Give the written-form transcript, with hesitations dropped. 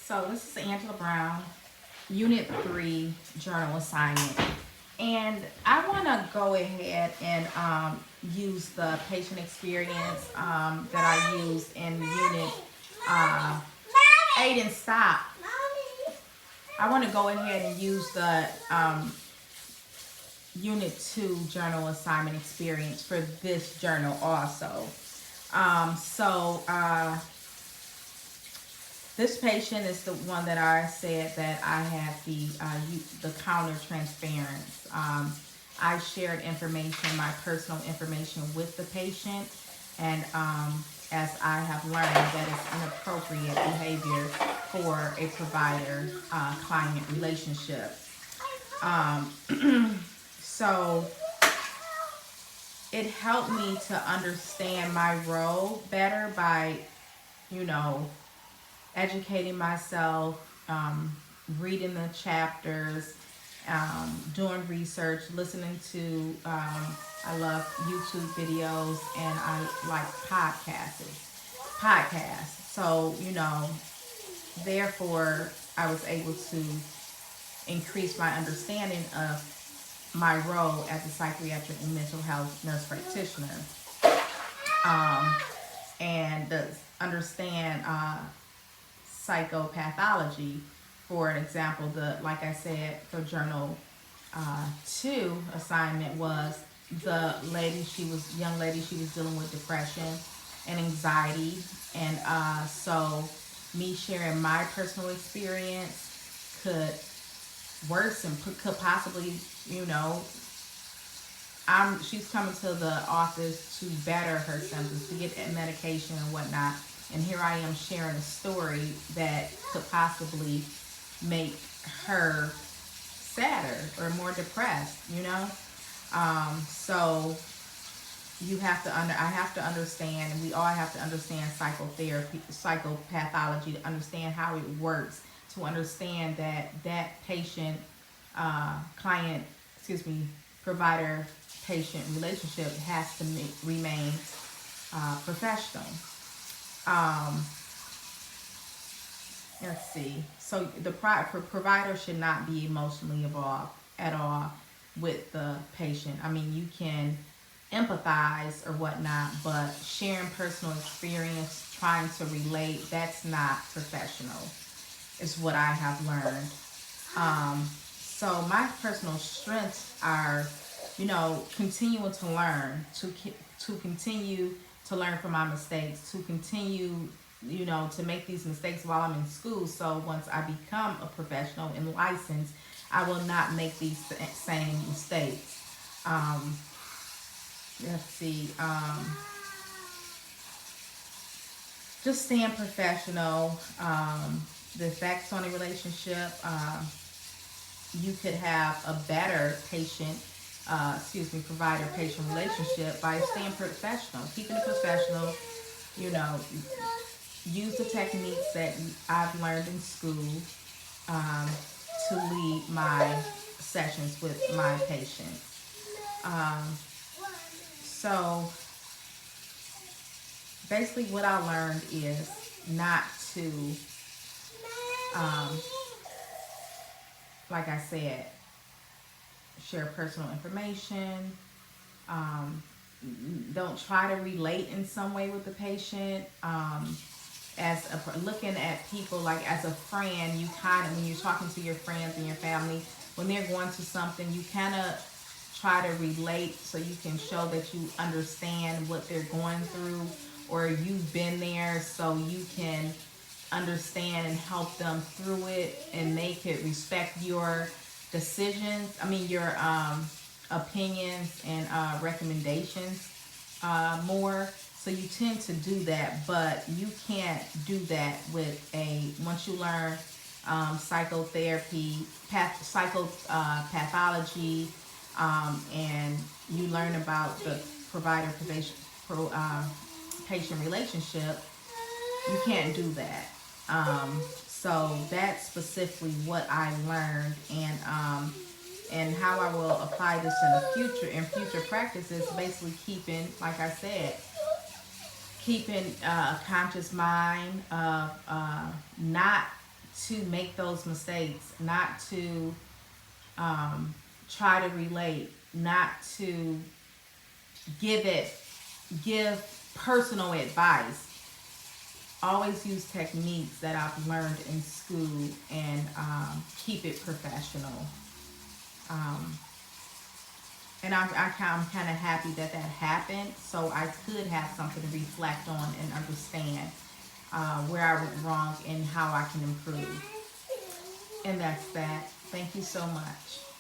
So this is Angela Brown, Unit 3 Journal Assignment. And I want to go ahead and use the patient experience that I use in Unit uh, 8 and stop. I want to go ahead and use the Unit 2 Journal Assignment experience for this journal also. Um, so, uh, This patient is the one that I said that I had the counter transference. I shared information, my personal information, with the patient, and as I have learned, that is inappropriate behavior for a provider-client relationship. Um, so it helped me to understand my role better by, you know, educating myself, reading the chapters, doing research, listening to, I love YouTube videos, and I like podcasts. So, therefore, I was able to increase my understanding of my role as a psychiatric and mental health nurse practitioner, um, and to understand psychopathology. For an example, like I said, for journal 2 assignment was the young lady, she was dealing with depression and anxiety, and so me sharing my personal experience could worsen, could possibly, you know, she's coming to the office to better her symptoms, to get medication and whatnot. And here I am sharing a story that could possibly make her sadder or more depressed, you know? So I have to understand, and we all have to understand psychopathology, to understand how it works, to understand that patient, client, provider patient relationship has to remain professional. Um, let's see. So the provider should not be emotionally involved at all with the patient. I mean, you can empathize or whatnot, but sharing personal experience, trying to relate, that's not professional, is what I have learned. So my personal strengths are, continuing to learn, to continue to learn from my mistakes, to continue, to make these mistakes while I'm in school. So once I become a professional and licensed, I will not make these same mistakes. Let's see. Just staying professional. The effects on a relationship. You could have a better provider-patient relationship by staying professional, keeping it professional. You know, use the techniques that I've learned in school to lead my sessions with my patients. So basically, what I learned is not to, like I said, share personal information. Don't try to relate in some way with the patient. Looking at people like as a friend, you kind of, when you're talking to your friends and your family, when they're going through something, you kind of try to relate so you can show that you understand what they're going through, or you've been there so you can understand and help them through it, and they could respect your decisions. I mean, your opinions and recommendations more. So you tend to do that, but you can't do that once you learn psychotherapy, psychopathology, and you learn about the patient relationship, you can't do that. So that's specifically what I learned, and how I will apply this in future practices. Basically, like I said, keeping a conscious mind of not to make those mistakes, not to try to relate, not to give personal advice. Always use techniques that I've learned in school and keep it professional. Um, I'm kind of happy that that happened, so I could have something to reflect on and understand where I went wrong and how I can improve. And that's that. Thank you so much.